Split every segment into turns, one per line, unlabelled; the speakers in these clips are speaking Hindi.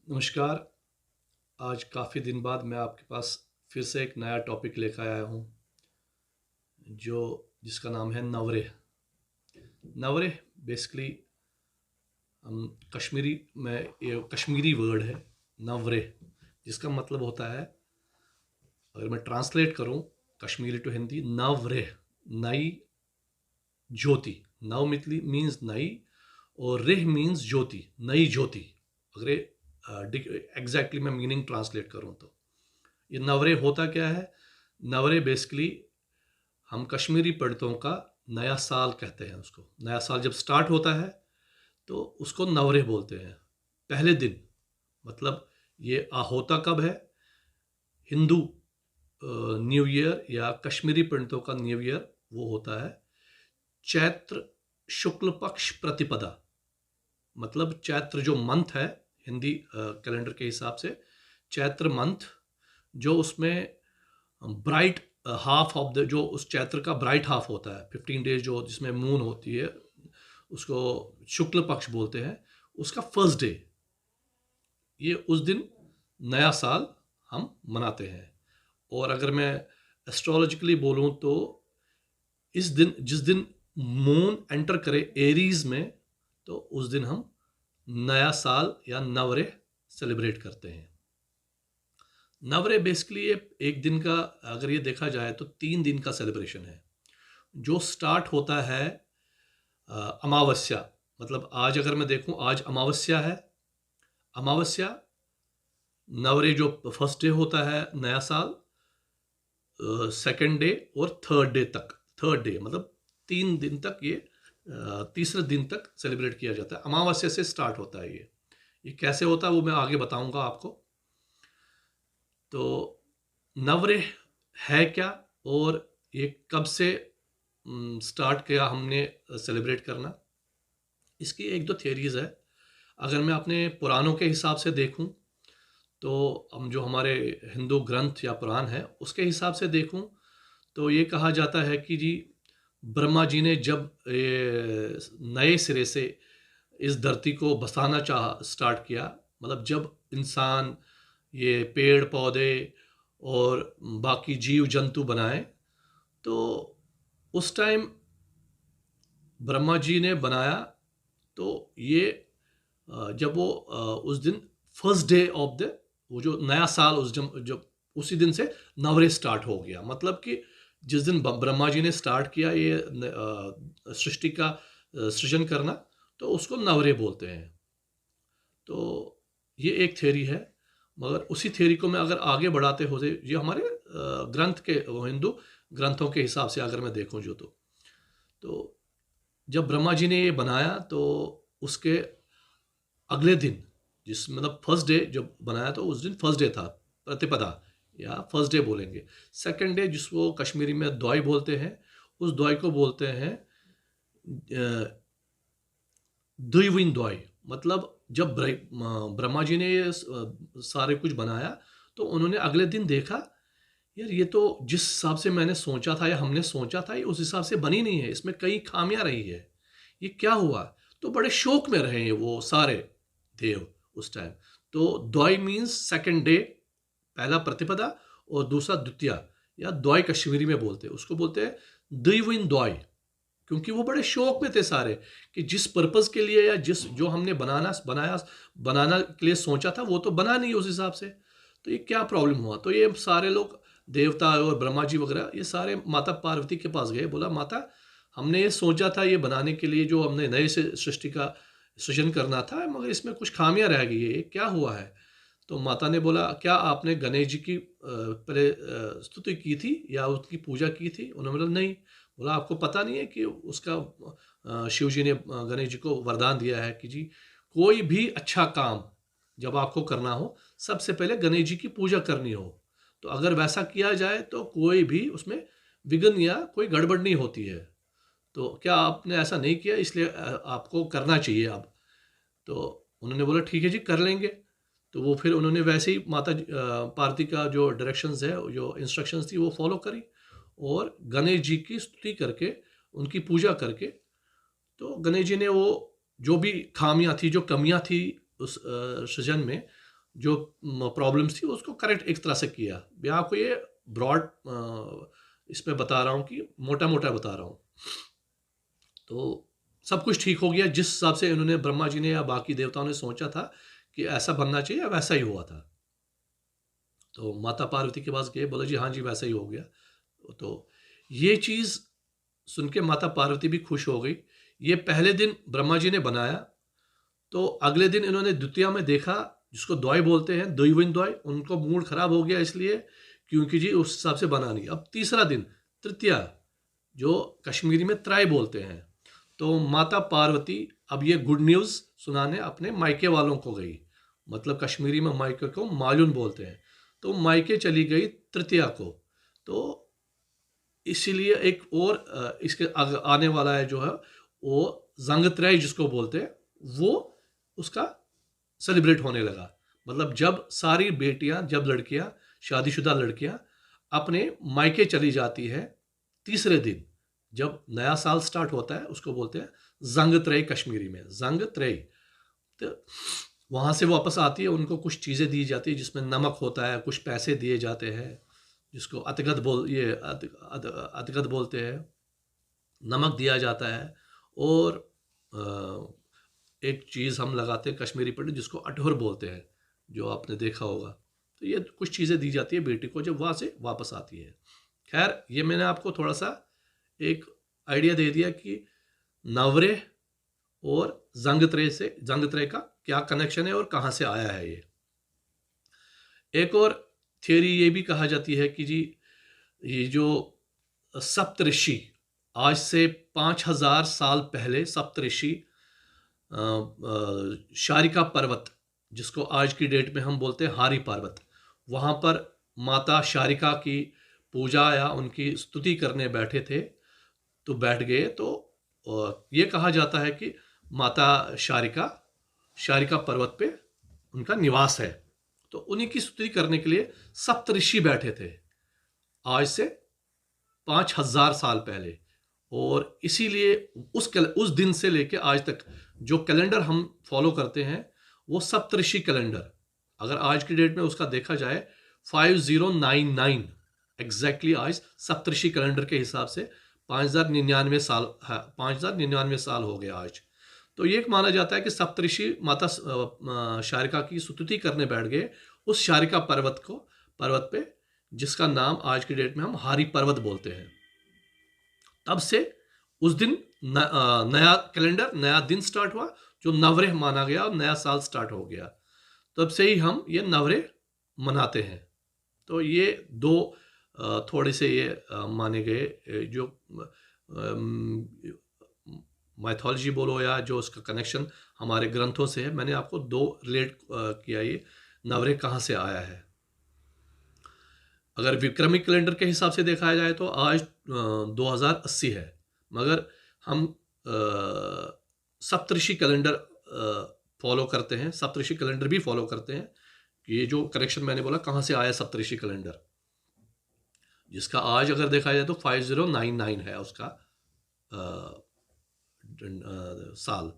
नमस्कार। आज काफ़ी दिन बाद मैं आपके पास फिर से एक नया टॉपिक लेकर आया हूँ जो जिसका नाम है नवरेह। नवरेह बेसिकली हम कश्मीरी में ये कश्मीरी वर्ड है नवरेह, जिसका मतलब होता है, अगर मैं ट्रांसलेट करूँ कश्मीरी टू हिंदी, नवरेह नई ज्योति। नव मितली मीन्स नई और रेह मीन्स ज्योति, नई ज्योति। अगर एग्जैक्टली मैं मीनिंग ट्रांसलेट करूँ तो ये नवरे होता क्या है। नवरे बेसिकली हम कश्मीरी पंडितों का नया साल कहते हैं उसको। नया साल जब स्टार्ट होता है तो उसको नवरे बोलते हैं। पहले दिन मतलब ये होता कब है, हिंदू न्यू ईयर या कश्मीरी पंडितों का न्यू ईयर वो होता है चैत्र शुक्ल पक्ष प्रतिपदा। मतलब चैत्र जो मंथ है हिंदी कैलेंडर के हिसाब से, चैत्र मंथ जो उसमें ब्राइट हाफ ऑफ द, जो उस चैत्र का ब्राइट हाफ होता है 15 डेज जो जिसमें मून होती है, उसको शुक्ल पक्ष बोलते हैं। उसका फर्स्ट डे, ये उस दिन नया साल हम मनाते हैं। और अगर मैं एस्ट्रोलॉजिकली बोलूं तो इस दिन, जिस दिन मून एंटर करे एरीज में, तो उस दिन हम नया साल या नवरेह सेलिब्रेट करते हैं। नवरे बेसिकली ये एक दिन का, अगर ये देखा जाए तो 3 दिन का सेलिब्रेशन है जो स्टार्ट होता है अमावस्या। मतलब आज अगर मैं देखूं, आज अमावस्या है। अमावस्या, नवरे जो फर्स्ट डे होता है नया साल, सेकंड डे और थर्ड डे तक। थर्ड डे मतलब 3 दिन तक ये तीसरे दिन तक सेलिब्रेट किया जाता है। अमावस्या से स्टार्ट होता है ये कैसे होता है वो मैं आगे बताऊंगा आपको। तो नवरेह है क्या और ये कब से स्टार्ट किया हमने सेलिब्रेट करना, इसकी एक दो थियरीज है। अगर मैं अपने पुराणों के हिसाब से देखूं तो हम जो हमारे हिंदू ग्रंथ या पुराण है उसके हिसाब से देखूं तो ये कहा जाता है कि जी ब्रह्मा जी ने जब ये नए सिरे से इस धरती को बसाना स्टार्ट किया, मतलब जब इंसान ये पेड़ पौधे और बाकी जीव जंतु बनाए, तो उस टाइम ब्रह्मा जी ने बनाया। तो ये जब वो उस दिन फर्स्ट डे ऑफ द, वो जो नया साल उस जब उसी दिन से नवरे स्टार्ट हो गया। मतलब कि जिस दिन ब्रह्मा जी ने स्टार्ट किया ये सृष्टि का सृजन करना, तो उसको नवरे बोलते हैं। तो ये एक थ्योरी है। मगर उसी थ्योरी को मैं अगर आगे बढ़ाते होते, ये हमारे ग्रंथ के, हिंदू ग्रंथों के हिसाब से अगर मैं देखूं जो, तो जब ब्रह्मा जी ने ये बनाया तो उसके अगले दिन, जिस मतलब फर्स्ट डे जब बनाया तो उस दिन फर्स्ट डे था, प्रतिपदा या फर्स्ट डे बोलेंगे। सेकंड डे जिसको कश्मीरी में द्वाई बोलते हैं, उस द्वाई को बोलते हैं द्विविन द्वाई। मतलब जब ब्रह्मा जी ने ये सारे कुछ बनाया तो उन्होंने अगले दिन देखा, यार ये तो जिस हिसाब से मैंने सोचा था या हमने सोचा था ये उस हिसाब से बनी नहीं है, इसमें कई खामियां रही है, ये क्या हुआ। तो बड़े शौक में रहे हैं वो सारे देव उस टाइम। तो द्वाई मीन्स सेकंड डे, पहला प्रतिपदा और दूसरा द्वितीया या द्वाई कश्मीरी में बोलते हैं, उसको बोलते हैं द्विविन द्वाई। क्योंकि वो बड़े शौक में थे सारे कि जिस पर्पस के लिए या जिस जो हमने बनाना के लिए सोचा था वो तो बना नहीं उस हिसाब से, तो ये क्या प्रॉब्लम हुआ। तो ये सारे लोग देवता और ब्रह्मा जी वगैरह ये सारे माता पार्वती के पास गए, बोला माता हमने ये सोचा था ये बनाने के लिए, जो हमने नए से सृष्टि का सृजन करना था, मगर इसमें कुछ खामियां रह गई है, ये क्या हुआ है। तो माता ने बोला क्या आपने गणेश जी की पहले स्तुति की थी या उसकी पूजा की थी। उन्होंने बोला नहीं। बोला आपको पता नहीं है कि उसका शिव जी ने गणेश जी को वरदान दिया है कि जी कोई भी अच्छा काम जब आपको करना हो सबसे पहले गणेश जी की पूजा करनी हो, तो अगर वैसा किया जाए तो कोई भी उसमें विघ्न या कोई गड़बड़ नहीं होती है। तो क्या आपने ऐसा नहीं किया, इसलिए आपको करना चाहिए अब। तो उन्होंने बोला ठीक है जी कर लेंगे। तो वो फिर उन्होंने वैसे ही माता पार्वती का जो डायरेक्शंस है, जो इंस्ट्रक्शंस थी वो फॉलो करी और गणेश जी की स्तुति करके उनकी पूजा करके, तो गणेश जी ने वो जो भी खामियां थी, जो कमियां थी उस सृजन में, जो प्रॉब्लम्स थी उसको करेक्ट एक तरह से किया। मैं आपको ये ब्रॉड इसमें बता रहा हूँ कि मोटा मोटा बता रहा हूँ। तो सब कुछ ठीक हो गया जिस हिसाब से इन्होंने, ब्रह्मा जी ने या बाकी देवताओं ने सोचा था कि ऐसा बनना चाहिए, वैसा ही हुआ था। तो माता पार्वती के पास गए, बोले जी हाँ जी वैसा ही हो गया। तो ये चीज़ सुन के माता पार्वती भी खुश हो गई। ये पहले दिन ब्रह्मा जी ने बनाया, तो अगले दिन इन्होंने द्वितीया में देखा, जिसको द्वाई बोलते हैं, दुईविन द्वाई, उनको मूड खराब हो गया इसलिए क्योंकि जी उस हिसाब से बना नहीं। अब तीसरा दिन तृतीया, जो कश्मीरी में त्राई बोलते हैं, तो माता पार्वती अब ये गुड न्यूज़ सुनाने अपने मायके वालों को गई। मतलब कश्मीरी में मायके को मालून बोलते हैं। तो मायके चली गई तृतीया को। तो इसीलिए एक और इसके आने वाला है जो है वो जंगत्रय जिसको बोलते हैं, वो उसका सेलिब्रेट होने लगा। मतलब जब सारी बेटियां, जब लड़कियां, शादीशुदा लड़कियां अपने मायके चली जाती है तीसरे दिन, जब नया साल स्टार्ट होता है, उसको बोलते हैं जंगत्रय, कश्मीरी में जंगत्रय। तो वहाँ से वापस आती है, उनको कुछ चीज़ें दी जाती है जिसमें नमक होता है, कुछ पैसे दिए जाते हैं, जिसको अतगद बोलते हैं, नमक दिया जाता है। और एक चीज़ हम लगाते हैं कश्मीरी पंडित जिसको अठोर बोलते हैं, जो आपने देखा होगा। तो ये कुछ चीज़ें दी जाती है बेटी को जब वहाँ से वापस आती है। खैर, ये मैंने आपको थोड़ा सा एक आइडिया दे दिया कि नवरेह और जंगत्रय का क्या कनेक्शन है और कहाँ से आया है ये। एक और थियोरी ये भी कहा जाती है कि जी ये जो सप्तऋषि, आज से 5000 साल पहले सप्तऋषि शारिका पर्वत, जिसको आज की डेट में हम बोलते हैं हारी पर्वत, वहाँ पर माता शारिका की पूजा या उनकी स्तुति करने बैठे थे। तो बैठ गए, तो ये कहा जाता है कि माता शारिका पर्वत पे उनका निवास है। तो उन्हीं की स्तुति करने के लिए सप्तऋषि बैठे थे आज से 5000 साल पहले। और इसीलिए उस दिन से लेके आज तक जो कैलेंडर हम फॉलो करते हैं वो सप्तऋषि कैलेंडर, अगर आज की डेट में उसका देखा जाए 5099 एग्जैक्टली आज सप्तऋषि कैलेंडर के हिसाब से 5099 साल है, 5099 साल हो गया आज। तो ये माना जाता है कि सप्तऋषि माता शारिका की स्तुति करने बैठ गए उस शारिका पर्वत पे, जिसका नाम आज की डेट में हम हारी पर्वत बोलते हैं। तब से उस दिन नया कैलेंडर, नया दिन स्टार्ट हुआ जो नवरेह माना गया और नया साल स्टार्ट हो गया। तब से ही हम ये नवरेह मनाते हैं। तो ये दो थोड़े से ये माने गए जो माइथोलॉजी बोलो या जो उसका कनेक्शन हमारे ग्रंथों से है। मैंने आपको दो रिलेट किया ये नवरेह कहाँ से आया है। अगर विक्रमिक कैलेंडर के हिसाब से देखा जाए तो आज 2080 है, मगर हम सप्तऋषि कैलेंडर फॉलो करते हैं, सप्तऋषि कैलेंडर भी फॉलो करते हैं। ये जो करेक्शन मैंने बोला कहाँ से आया सप्तऋषि कैलेंडर, जिसका आज अगर देखा जाए तो 5099 है उसका साल।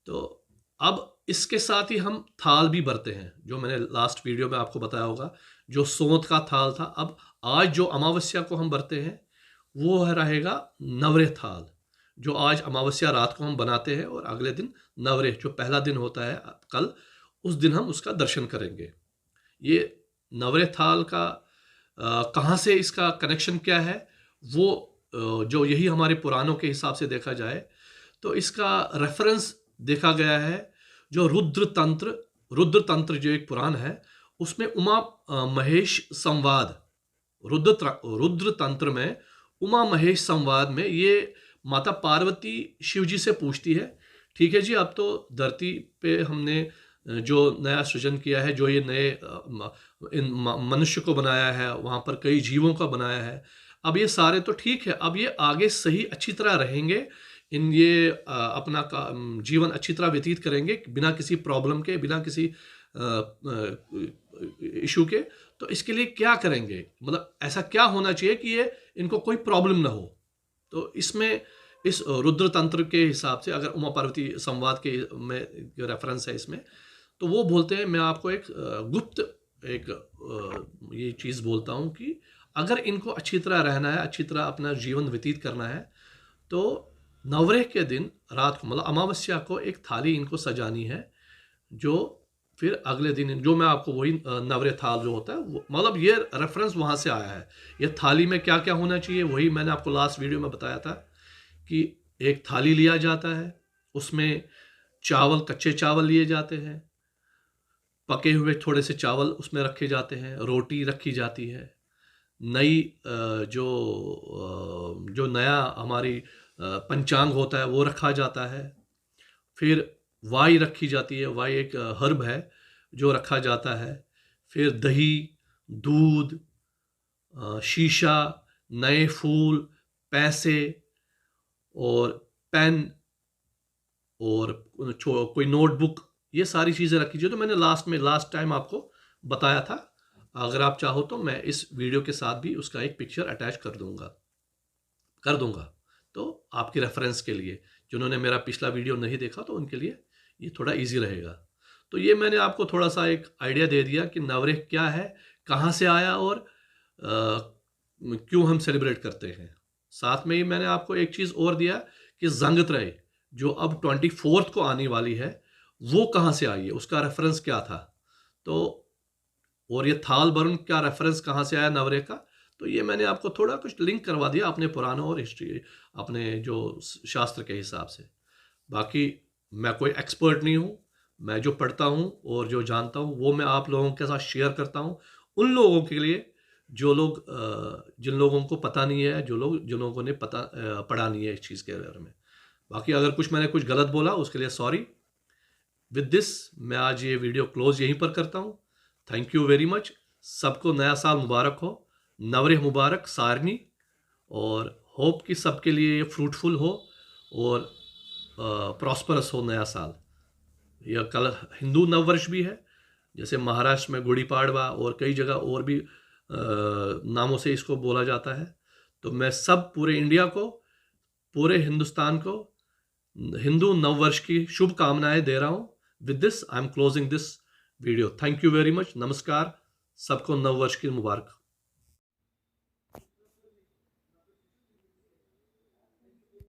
तो अब इसके साथ ही हम थाल भी बरते हैं, जो मैंने लास्ट वीडियो में आपको बताया होगा, जो सोंत का थाल था। अब आज जो अमावस्या को हम बरते हैं वो रहेगा नवरेह थाल, जो आज अमावस्या रात को हम बनाते हैं और अगले दिन नवरेह जो पहला दिन होता है कल, उस दिन हम उसका दर्शन करेंगे। ये नवरेह थाल का कहाँ से इसका कनेक्शन क्या है, वो जो यही हमारे पुराणों के हिसाब से देखा जाए तो इसका रेफरेंस देखा गया है जो रुद्र तंत्र जो एक पुराण है उसमें उमा महेश संवाद, रुद्र तंत्र में उमा महेश संवाद में ये माता पार्वती शिव जी से पूछती है, ठीक है जी, अब तो धरती पे हमने जो नया सृजन किया है, जो ये नए इन मनुष्य को बनाया है, वहाँ पर कई जीवों का बनाया है, अब ये सारे तो ठीक है, अब ये आगे सही अच्छी तरह रहेंगे, इन ये अपना जीवन अच्छी तरह व्यतीत करेंगे बिना किसी प्रॉब्लम के, बिना किसी इशू के। तो इसके लिए क्या करेंगे, मतलब ऐसा क्या होना चाहिए कि ये इनको कोई प्रॉब्लम ना हो। तो इसमें इस रुद्र तंत्र के हिसाब से अगर उमा पार्वती संवाद के में जो रेफरेंस है इसमें, तो वो बोलते हैं, मैं आपको एक गुप्त एक ये चीज़ बोलता हूँ कि अगर इनको अच्छी तरह रहना है, अच्छी तरह अपना जीवन व्यतीत करना है, तो नवरेह के दिन रात को, मतलब अमावस्या को, एक थाली इनको सजानी है, जो फिर अगले दिन, जो मैं आपको वही नवरे थाल जो होता है, मतलब ये रेफरेंस वहाँ से आया है। ये थाली में क्या क्या होना चाहिए, वही मैंने आपको लास्ट वीडियो में बताया था कि एक थाली लिया जाता है, उसमें चावल, कच्चे चावल लिए जाते हैं, पके हुए थोड़े से चावल उसमें रखे जाते हैं, रोटी रखी जाती है, नई जो नया हमारी पंचांग होता है वो रखा जाता है, फिर वाई रखी जाती है, वाई एक हर्ब है जो रखा जाता है, फिर दही, दूध, शीशा, नए फूल, पैसे और पेन और कोई नोटबुक, ये सारी चीज़ें रखी जाए। तो मैंने लास्ट टाइम आपको बताया था, अगर आप चाहो तो मैं इस वीडियो के साथ भी उसका एक पिक्चर अटैच कर दूंगा, तो आपके रेफरेंस के लिए, जिन्होंने मेरा पिछला वीडियो नहीं देखा तो उनके लिए ये थोड़ा इजी रहेगा। तो ये मैंने आपको थोड़ा सा एक आइडिया दे दिया कि नवरेह क्या है, कहाँ से आया और क्यों हम सेलिब्रेट करते हैं। साथ में ही मैंने आपको एक चीज़ और दिया कि जंगतराय जो अब 24 को आने वाली है, वो कहाँ से आई है, उसका रेफरेंस क्या था। तो और ये थाल बरुन क्या रेफरेंस कहाँ से आया नवरेह का, तो ये मैंने आपको थोड़ा कुछ लिंक करवा दिया अपने पुराणों और हिस्ट्री, अपने जो शास्त्र के हिसाब से। बाकी मैं कोई एक्सपर्ट नहीं हूँ, मैं जो पढ़ता हूँ और जो जानता हूँ वो मैं आप लोगों के साथ शेयर करता हूँ, उन लोगों के लिए जो लोग जिन लोगों को पता नहीं है, जिन लोगों ने पढ़ा नहीं है इस चीज़ के बारे में। बाकी अगर मैंने कुछ गलत बोला उसके लिए सॉरी। विद दिस मैं आज ये वीडियो क्लोज यहीं पर करता हूँ। Thank you very much. सबको नया साल मुबारक हो, नवरेह मुबारक, सारनी, और होप कि सबके लिए ये फ्रूटफुल हो और प्रॉस्परस हो नया साल। यह कल हिंदू नववर्ष भी है, जैसे महाराष्ट्र में गुड़ी पाड़वा और कई जगह और भी नामों से इसको बोला जाता है। तो मैं सब पूरे इंडिया को, पूरे हिंदुस्तान को हिंदू नववर्ष की शुभकामनाएं दे रहा हूँ। With this I am closing this video. Thank you very much. नमस्कार, सबको नववर्ष की मुबारक।